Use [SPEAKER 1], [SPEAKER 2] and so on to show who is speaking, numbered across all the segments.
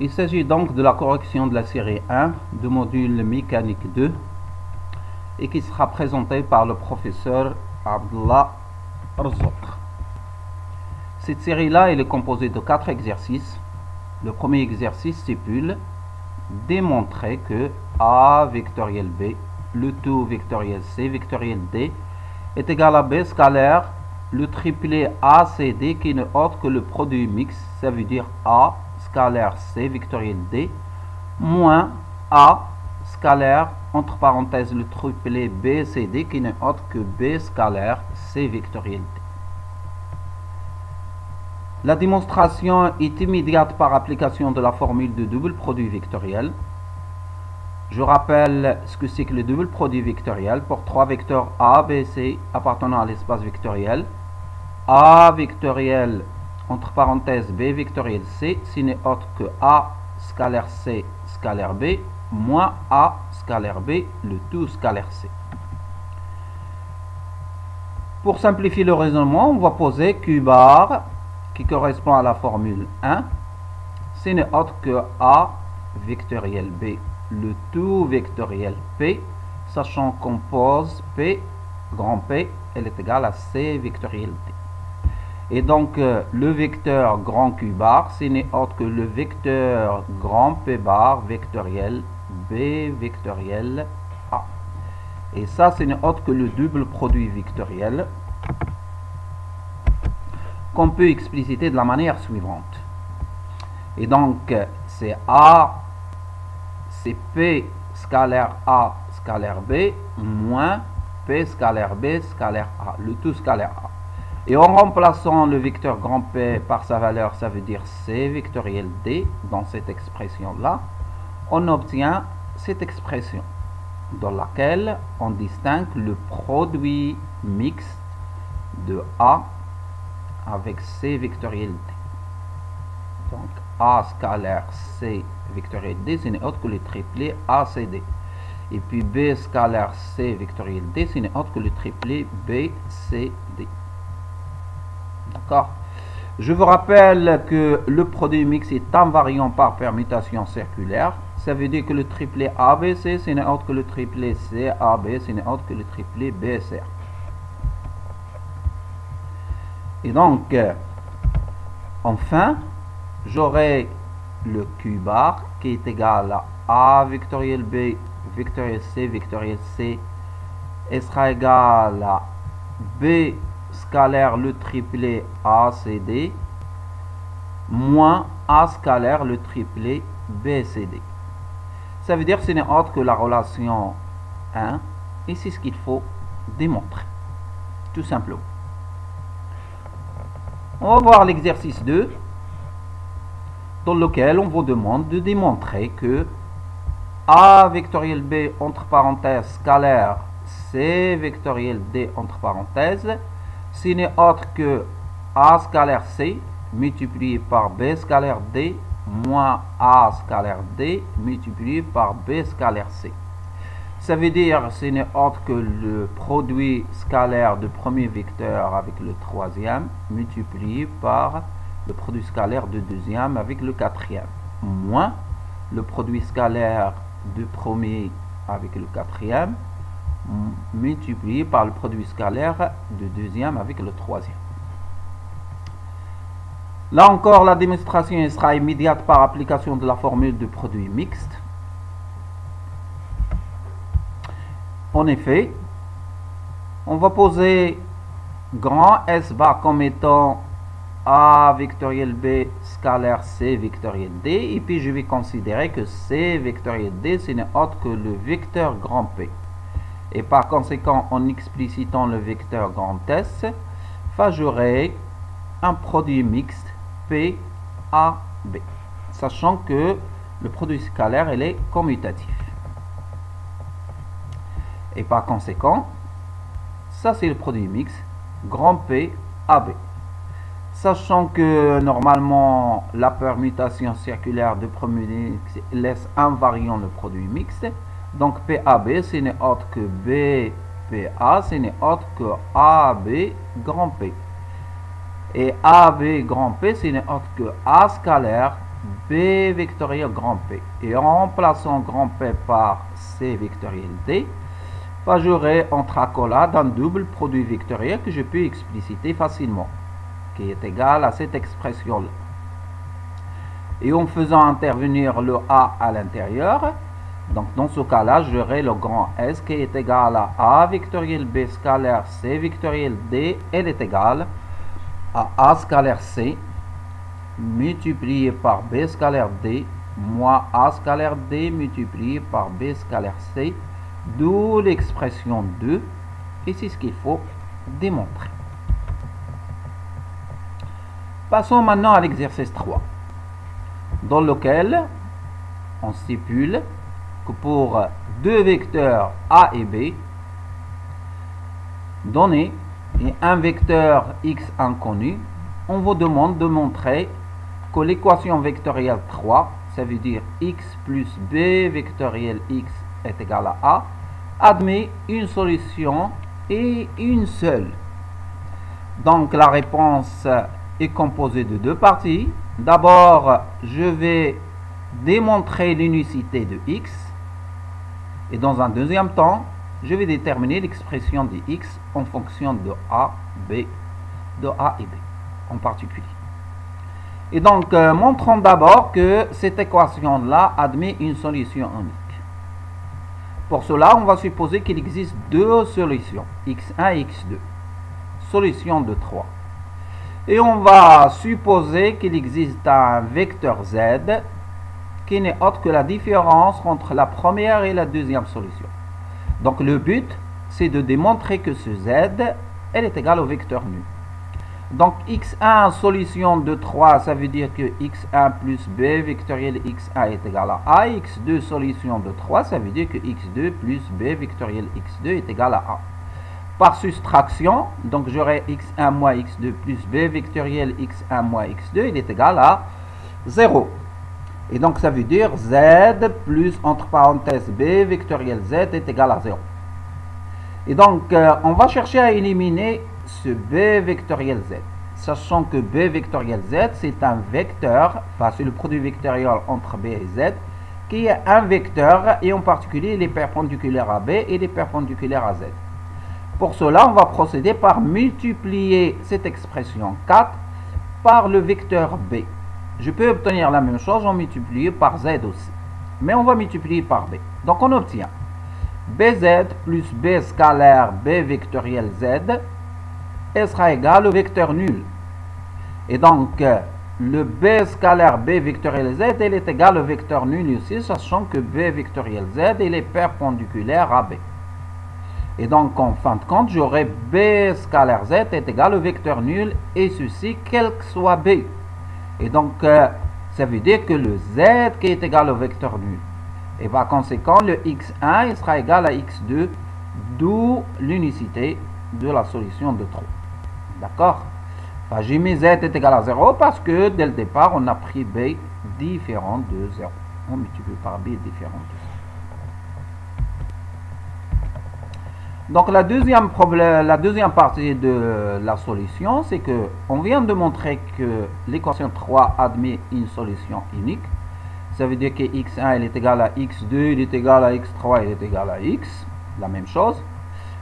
[SPEAKER 1] Il s'agit donc de la correction de la série 1 du module mécanique 2 et qui sera présentée par le professeur Abdullah Arzouk. Cette série-là, elle est composée de 4 exercices. Le premier exercice stipule démontrer que A vectoriel B, le tout vectoriel C vectoriel D est égal à B scalaire le triplet ACD qui n'est autre que le produit mixte, ça veut dire A scalaire C vectoriel D moins A scalaire entre parenthèses le triplet BCD qui n'est autre que B scalaire C vectoriel D. La démonstration est immédiate par application de la formule de double produit vectoriel. Je rappelle ce que c'est que le double produit vectoriel pour trois vecteurs A, B, C appartenant à l'espace vectoriel. A vectoriel entre parenthèses B vectoriel C, ce n'est autre que A scalaire C scalaire B moins A scalaire B, le tout scalaire C. Pour simplifier le raisonnement, on va poser Q bar qui correspond à la formule 1, ce n'est autre que A vectoriel B, le tout vectoriel P, sachant qu'on pose P, grand P, elle est égale à C vectoriel D. Et donc, le vecteur grand Q bar, ce n'est autre que le vecteur grand P bar vectoriel B vectoriel A. Et ça, ce n'est autre que le double produit vectoriel qu'on peut expliciter de la manière suivante. Et donc, c'est A, c'est P scalaire A scalaire B moins P scalaire B scalaire A, le tout scalaire A. Et en remplaçant le vecteur grand P par sa valeur, ça veut dire C vectoriel D, dans cette expression-là, on obtient cette expression dans laquelle on distingue le produit mixte de A avec C vectoriel D. Donc, A scalaire C vectoriel D, ce n'est autre que le triplet ACD. Et puis B scalaire C vectoriel D, ce n'est autre que le triplet BCD. D'accord? Je vous rappelle que le produit mixte est invariant par permutation circulaire. Ça veut dire que le triplet ABC, ce n'est autre que le triplet CAB, ce n'est autre que le triplet BCA. Et donc, enfin, j'aurai le Q bar qui est égal à A vectoriel B vectoriel C et sera égal à B scalaire le triplet ACD moins A scalaire le triplet BCD. Ça veut dire que ce n'est autre que la relation 1 et c'est ce qu'il faut démontrer, tout simplement. On va voir l'exercice 2 dans lequel on vous demande de démontrer que A vectoriel B entre parenthèses scalaire C vectoriel D entre parenthèses, ce n'est autre que A scalaire C multiplié par B scalaire D moins A scalaire D multiplié par B scalaire C. Ça veut dire que ce n'est autre que le produit scalaire du premier vecteur avec le troisième multiplié par le produit scalaire du deuxième avec le quatrième moins le produit scalaire du premier avec le quatrième multiplié par le produit scalaire du deuxième avec le troisième. Là encore, la démonstration sera immédiate par application de la formule du produit mixte. En effet, on va poser grand S bar comme étant A vectoriel B scalaire C vectoriel D et puis je vais considérer que C vectoriel D ce n'est autre que le vecteur grand P. Et par conséquent, en explicitant le vecteur grand S, j'aurai un produit mixte P A B, sachant que le produit scalaire il est commutatif. Et par conséquent, ça c'est le produit mixte grand P AB. Sachant que normalement la permutation circulaire de produit mixte laisse invariant le produit mixte, donc PAB ce n'est autre que BPA, ce n'est autre que AB grand P. Et AB grand P ce n'est autre que A scalaire B vectoriel grand P. Et en remplaçant grand P par C vectoriel D, j'aurai entre accolades un double produit vectoriel que je peux expliciter facilement, qui est égal à cette expression-là. Et en faisant intervenir le A à l'intérieur, donc dans ce cas-là, j'aurai le grand S qui est égal à A vectoriel B scalaire C vectoriel D, elle est égale à A scalaire C multiplié par B scalaire D moins A scalaire D multiplié par B scalaire C, d'où l'expression 2, et c'est ce qu'il faut démontrer. Passons maintenant à l'exercice 3, dans lequel on stipule que pour deux vecteurs A et B donnés et un vecteur X inconnu, on vous demande de montrer que l'équation vectorielle 3, ça veut dire X plus B vectoriel X est égal à A, admet une solution et une seule. Donc la réponse est composée de deux parties. D'abord, je vais démontrer l'unicité de X, et dans un deuxième temps, je vais déterminer l'expression de X en fonction de A et B en particulier. Et donc, montrons d'abord que cette équation-là admet une solution unique. Pour cela, on va supposer qu'il existe deux solutions, x1 et x2, solution de 3. Et on va supposer qu'il existe un vecteur z qui n'est autre que la différence entre la première et la deuxième solution. Donc le but, c'est de démontrer que ce z, elle est égale au vecteur nul. Donc x1 solution de 3, ça veut dire que x1 plus b vectoriel x1 est égal à a. x2 solution de 3, ça veut dire que x2 plus b vectoriel x2 est égal à a. Par soustraction, donc j'aurai x1 moins x2 plus b vectoriel x1 moins x2, il est égal à 0. Et donc ça veut dire z plus entre parenthèses b vectoriel z est égal à 0. Et donc on va chercher à éliminer ce b vectoriel z, sachant que b vectoriel z c'est un vecteur, enfin c'est le produit vectoriel entre b et z, qui est un vecteur et en particulier il est perpendiculaire à b et il est perpendiculaire à z. Pour cela, on va procéder par multiplier cette expression 4 par le vecteur b. Je peux obtenir la même chose en multipliant par z aussi, mais on va multiplier par b. Donc on obtient bz plus b scalaire b vectoriel z sera égal au vecteur nul. Et donc le b scalaire b vectoriel z elle est égal au vecteur nul aussi, sachant que b vectoriel z il est perpendiculaire à b. Et donc en fin de compte, j'aurai b scalaire z est égal au vecteur nul, et ceci quel que soit b. Et donc ça veut dire que le z qui est égal au vecteur nul, et par conséquent le x1 il sera égal à x2, d'où l'unicité de la solution de 3. D'accord? Enfin, j'ai mis z est égal à 0 parce que dès le départ on a pris b différent de 0. On multiplie par b différent de 0. Donc la deuxième partie de la solution, c'est que on vient de montrer que l'équation 3 admet une solution unique. Ça veut dire que x1 il est égal à x2, il est égal à x3, il est égal à x, la même chose.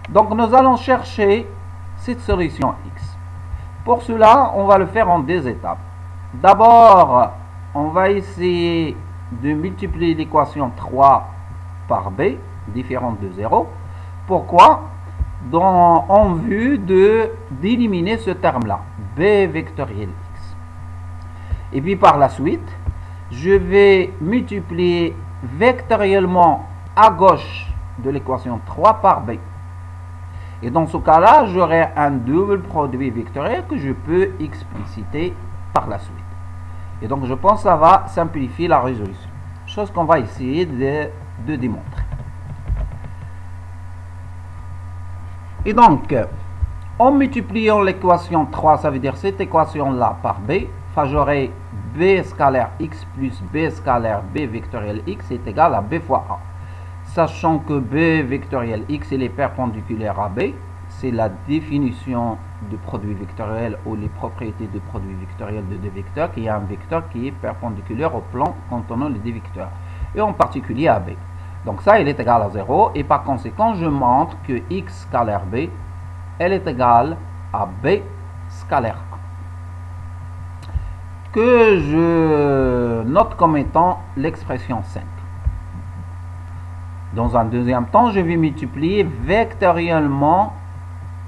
[SPEAKER 1] Donc nous allons chercher cette solution x. Pour cela, on va le faire en deux étapes. D'abord, on va essayer de multiplier l'équation 3 par b, différente de 0. Pourquoi? En vue d'éliminer ce terme-là, b vectoriel x. Et puis par la suite, je vais multiplier vectoriellement à gauche de l'équation 3 par b. Et dans ce cas-là, j'aurai un double produit vectoriel que je peux expliciter par la suite. Et donc je pense que ça va simplifier la résolution. Chose qu'on va essayer de démontrer. Et donc, en multipliant l'équation 3, ça veut dire cette équation-là par b, j'aurai b scalaire x plus b scalaire b vectoriel x est égal à b fois a. Sachant que b vectoriel x il est perpendiculaire à b, c'est la définition de produit vectoriel ou les propriétés de produit vectoriel de deux vecteurs, qui a un vecteur qui est perpendiculaire au plan contenant les deux vecteurs, et en particulier à B. Donc ça, il est égal à 0, et par conséquent, je montre que x scalaire B, elle est égale à B scalaire A, que je note comme étant l'expression 5. Dans un deuxième temps, je vais multiplier vectoriellement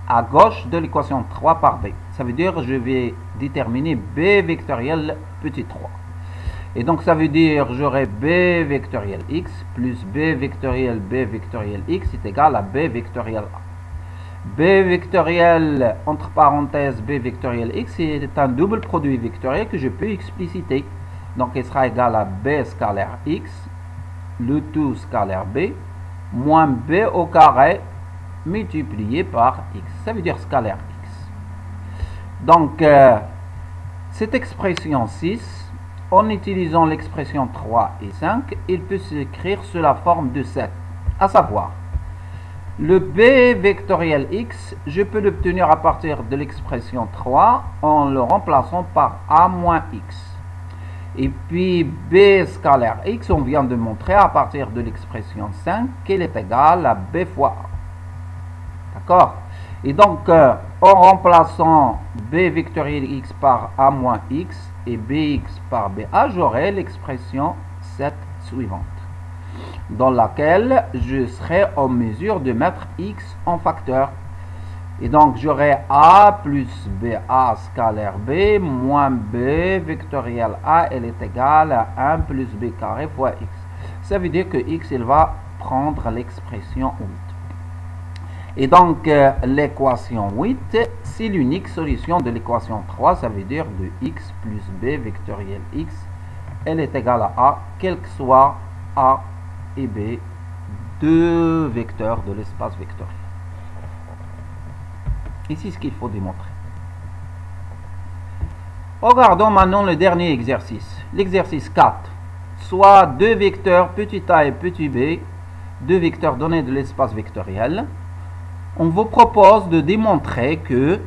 [SPEAKER 1] à gauche de l'équation 3 par B. Ça veut dire que je vais déterminer B vectoriel petit 3. Et donc ça veut dire que j'aurai B vectoriel x plus B vectoriel x est égal à B vectoriel A. B vectoriel, entre parenthèses, B vectoriel x est un double produit vectoriel que je peux expliciter. Donc il sera égal à B scalaire x, le tout scalaire B, moins B au carré multiplié par x. Ça veut dire scalaire x. Donc cette expression 6, en utilisant l'expression 3 et 5, il peut s'écrire sous la forme de 7, à savoir le B vectoriel x, je peux l'obtenir à partir de l'expression 3 en le remplaçant par A moins x. Et puis B scalaire x, on vient de montrer à partir de l'expression 5 qu'elle est égale à B fois A. D'accord? Et donc, en remplaçant B vectoriel x par A moins x et Bx par BA, j'aurai l'expression 7 suivante, dans laquelle je serai en mesure de mettre x en facteur. Et donc j'aurai A plus BA scalaire B moins B vectoriel A, elle est égale à 1 plus B carré fois x. Ça veut dire que x, il va prendre l'expression 8. Et donc l'équation 8, c'est l'unique solution de l'équation 3, ça veut dire de x plus B vectoriel x, elle est égale à A, quel que soit A et B, deux vecteurs de l'espace vectoriel. Ici, ce qu'il faut démontrer. Regardons maintenant le dernier exercice. L'exercice 4. Soit deux vecteurs petit a et petit b, deux vecteurs donnés de l'espace vectoriel. On vous propose de démontrer que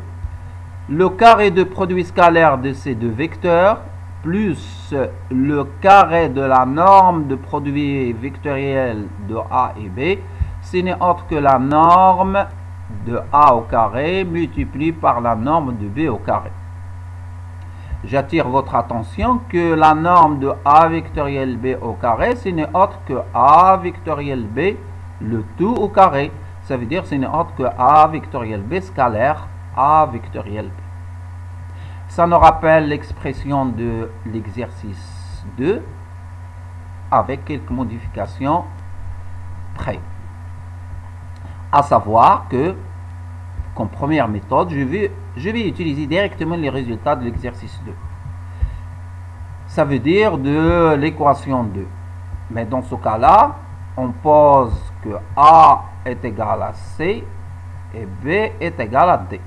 [SPEAKER 1] le carré de produit scalaire de ces deux vecteurs plus le carré de la norme de produit vectoriel de A et B, ce n'est autre que la norme de A au carré multiplié par la norme de B au carré. J'attire votre attention que la norme de A vectoriel B au carré, ce n'est autre que A vectoriel B, le tout au carré. Ça veut dire que ce n'est autre que A vectoriel B scalaire A vectoriel B. Ça nous rappelle l'expression de l'exercice 2 avec quelques modifications près. À savoir que, comme première méthode, je vais utiliser directement les résultats de l'exercice 2. Ça veut dire de l'équation 2. Mais dans ce cas-là, on pose que A est égal à C et B est égal à D.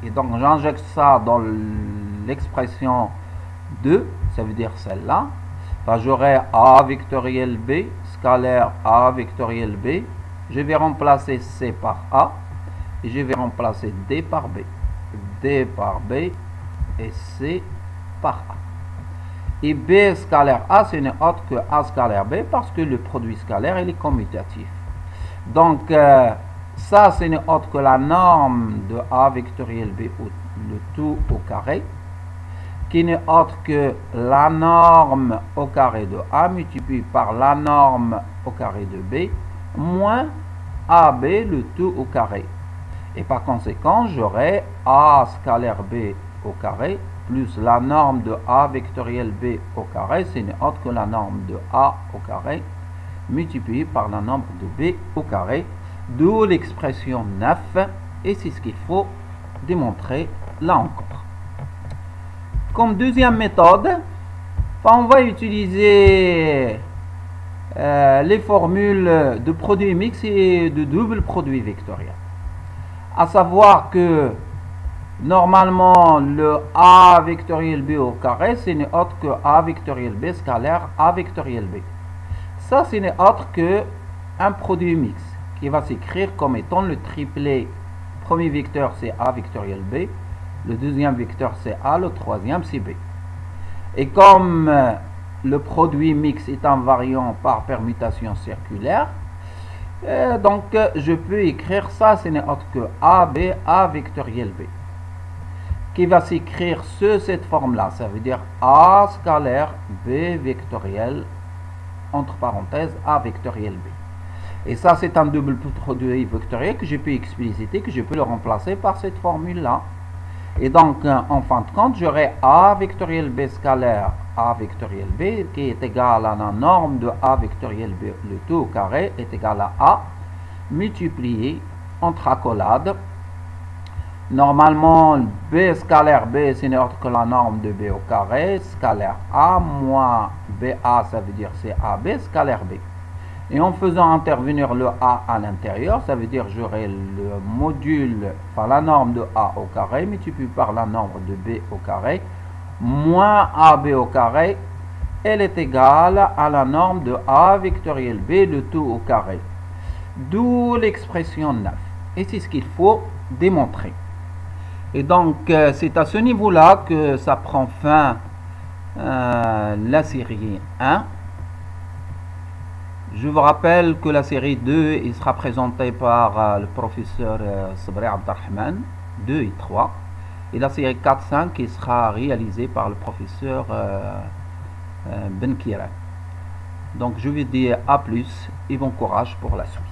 [SPEAKER 1] Et donc j'injecte ça dans l'expression 2, ça veut dire celle-là. J'aurai A vectoriel B, scalaire A vectoriel B. Je vais remplacer C par A et je vais remplacer D par B. D par B et C par A. Et B scalaire A, ce n'est autre que A scalaire B parce que le produit scalaire il est commutatif. Donc, ça, ce n'est autre que la norme de A vectoriel B, le tout au carré, qui n'est autre que la norme au carré de A multiplié par la norme au carré de B, moins AB, le tout au carré. Et par conséquent, j'aurai A scalaire B au carré, plus la norme de A vectoriel B au carré, ce n'est autre que la norme de A au carré, multiplié par la norme de B au carré, d'où l'expression 9, et c'est ce qu'il faut démontrer là encore. Comme deuxième méthode, on va utiliser les formules de produit mixte et de double produit vectoriel. À savoir que normalement le A vectoriel B au carré, ce n'est autre que A vectoriel B scalaire A vectoriel B. Ça, ce n'est autre que un produit mixte qui va s'écrire comme étant le triplet premier vecteur c'est A vectoriel B, le deuxième vecteur c'est A, le troisième c'est B. Et comme le produit mix est invariant par permutation circulaire, donc je peux écrire ça, ce n'est autre que AB, A vectoriel B, qui va s'écrire sous cette forme-là. Ça veut dire A scalaire B vectoriel, entre parenthèses, A vectoriel B. Et ça, c'est un double produit vectoriel que je peux expliciter, que je peux le remplacer par cette formule-là. Et donc, en fin de compte, j'aurai A vectoriel B scalaire A vectoriel B qui est égal à la norme de A vectoriel B, le tout au carré est égal à A multiplié entre accolades. Normalement, B scalaire B, c'est autre que la norme de B au carré, scalaire A moins BA, ça veut dire c'est AB scalaire B. Et en faisant intervenir le A à l'intérieur, ça veut dire j'aurai le module, enfin la norme de A au carré multiplié par la norme de B au carré, moins AB au carré, elle est égale à la norme de A vectoriel B, le tout au carré. D'où l'expression 9. Et c'est ce qu'il faut démontrer. Et donc, c'est à ce niveau-là que ça prend fin la série 1. Je vous rappelle que la série 2 il sera présentée par le professeur Sabri Abdelrahman, 2 et 3. Et la série 4-5 qui sera réalisée par le professeur Ben Kiran. Donc je vous dis à plus et bon courage pour la suite.